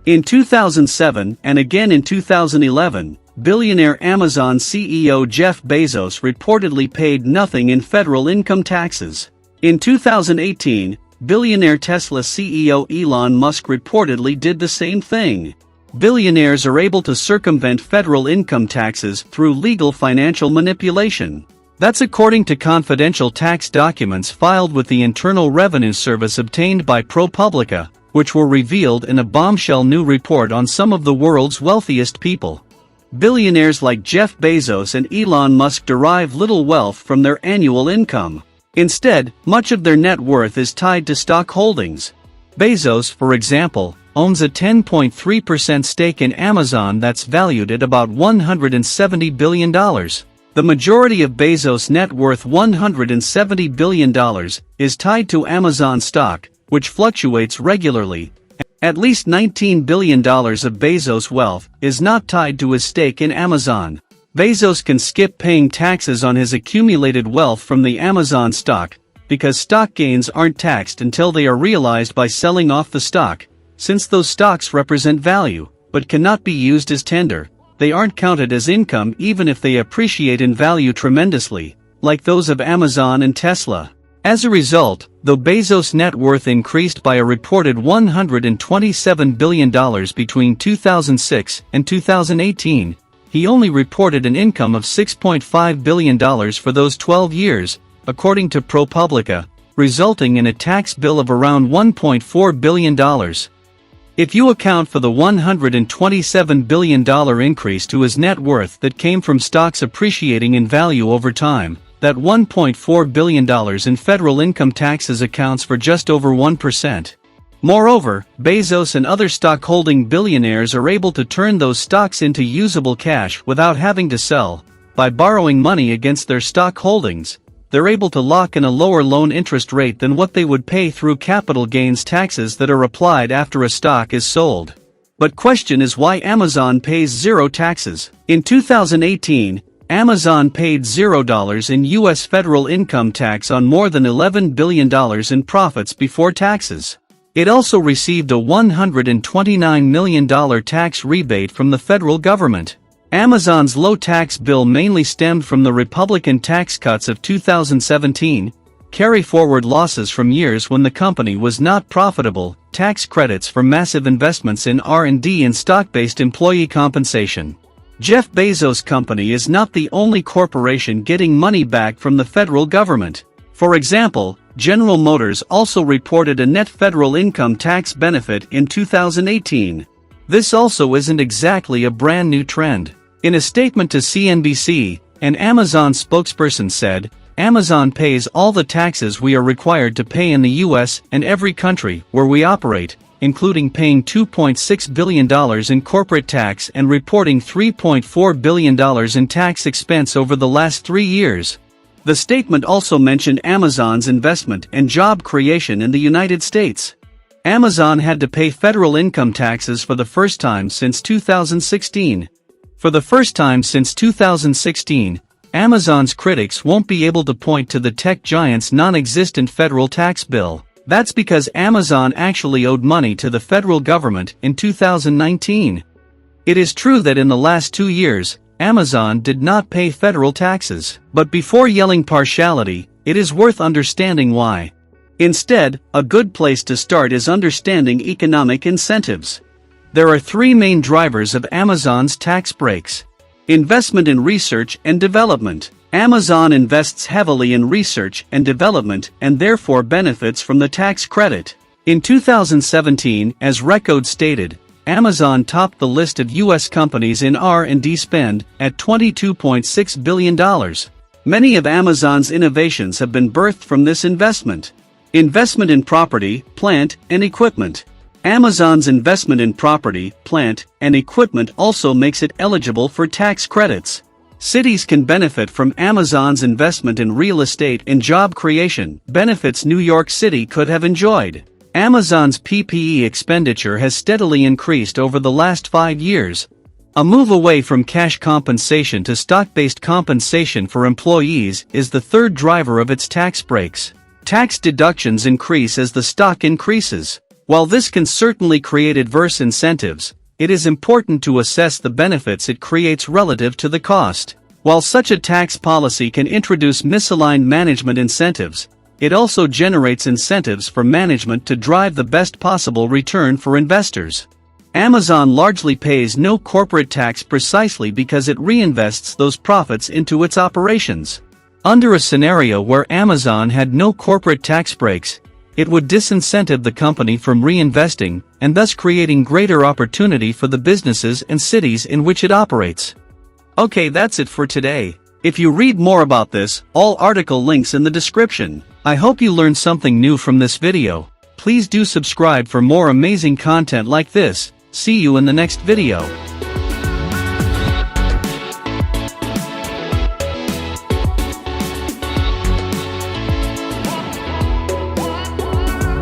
In 2007 and again in 2011, billionaire Amazon CEO Jeff Bezos reportedly paid nothing in federal income taxes. In 2018, billionaire Tesla CEO Elon Musk reportedly did the same thing. Billionaires are able to circumvent federal income taxes through legal financial manipulation. That's according to confidential tax documents filed with the Internal Revenue Service obtained by ProPublica, which were revealed in a bombshell new report on some of the world's wealthiest people. Billionaires like Jeff Bezos and Elon Musk derive little wealth from their annual income. Instead, much of their net worth is tied to stock holdings. Bezos, for example, owns a 10.3% stake in Amazon that's valued at about $170 billion. The majority of Bezos' net worth, $170 billion, is tied to Amazon stock, which fluctuates regularly. At least $19 billion of Bezos' wealth is not tied to his stake in Amazon. Bezos can skip paying taxes on his accumulated wealth from the Amazon stock, because stock gains aren't taxed until they are realized by selling off the stock. Since those stocks represent value, but cannot be used as tender, they aren't counted as income even if they appreciate in value tremendously, like those of Amazon and Tesla. As a result, though Bezos' net worth increased by a reported $127 billion between 2006 and 2018, he only reported an income of $6.5 billion for those 12 years, according to ProPublica, resulting in a tax bill of around $1.4 billion. If you account for the $127 billion increase to his net worth that came from stocks appreciating in value over time, that $1.4 billion in federal income taxes accounts for just over 1%. Moreover, Bezos and other stock-holding billionaires are able to turn those stocks into usable cash without having to sell. By borrowing money against their stock holdings, they're able to lock in a lower loan interest rate than what they would pay through capital gains taxes that are applied after a stock is sold. But question is why Amazon pays zero taxes. In 2018, Amazon paid $0 in U.S. federal income tax on more than $11 billion in profits before taxes. It also received a $129 million tax rebate from the federal government. Amazon's low tax bill mainly stemmed from the Republican tax cuts of 2017, carry-forward losses from years when the company was not profitable, tax credits for massive investments in R&D and stock-based employee compensation. Jeff Bezos' company is not the only corporation getting money back from the federal government. For example, General Motors also reported a net federal income tax benefit in 2018. This also isn't exactly a brand new trend. In a statement to CNBC, an Amazon spokesperson said, "Amazon pays all the taxes we are required to pay in the U.S. and every country where we operate, including paying $2.6 billion in corporate tax and reporting $3.4 billion in tax expense over the last 3 years." The statement also mentioned Amazon's investment and job creation in the United States. Amazon had to pay federal income taxes for the first time since 2016. For the first time since 2016, Amazon's critics won't be able to point to the tech giant's non-existent federal tax bill. That's because Amazon actually owed money to the federal government in 2019. It is true that in the last 2 years, Amazon did not pay federal taxes. But before yelling partiality, it is worth understanding why. Instead, a good place to start is understanding economic incentives. There are 3 main drivers of Amazon's tax breaks. Investment in research and development. Amazon invests heavily in research and development and therefore benefits from the tax credit. In 2017, as Recode stated, Amazon topped the list of U.S. companies in R&D spend at $22.6 billion. Many of Amazon's innovations have been birthed from this investment. Investment in property, plant, and equipment. Amazon's investment in property, plant, and equipment also makes it eligible for tax credits. Cities can benefit from Amazon's investment in real estate and job creation, benefits New York City could have enjoyed. Amazon's PPE expenditure has steadily increased over the last 5 years. A move away from cash compensation to stock-based compensation for employees is the third driver of its tax breaks. Tax deductions increase as the stock increases. While this can certainly create adverse incentives, it is important to assess the benefits it creates relative to the cost. While such a tax policy can introduce misaligned management incentives, it also generates incentives for management to drive the best possible return for investors. Amazon largely pays no corporate tax precisely because it reinvests those profits into its operations. Under a scenario where Amazon had no corporate tax breaks, it would disincentive the company from reinvesting, and thus creating greater opportunity for the businesses and cities in which it operates. Okay, that's it for today. If you read more about this, all article links in the description. I hope you learned something new from this video. Please do subscribe for more amazing content like this. See you in the next video.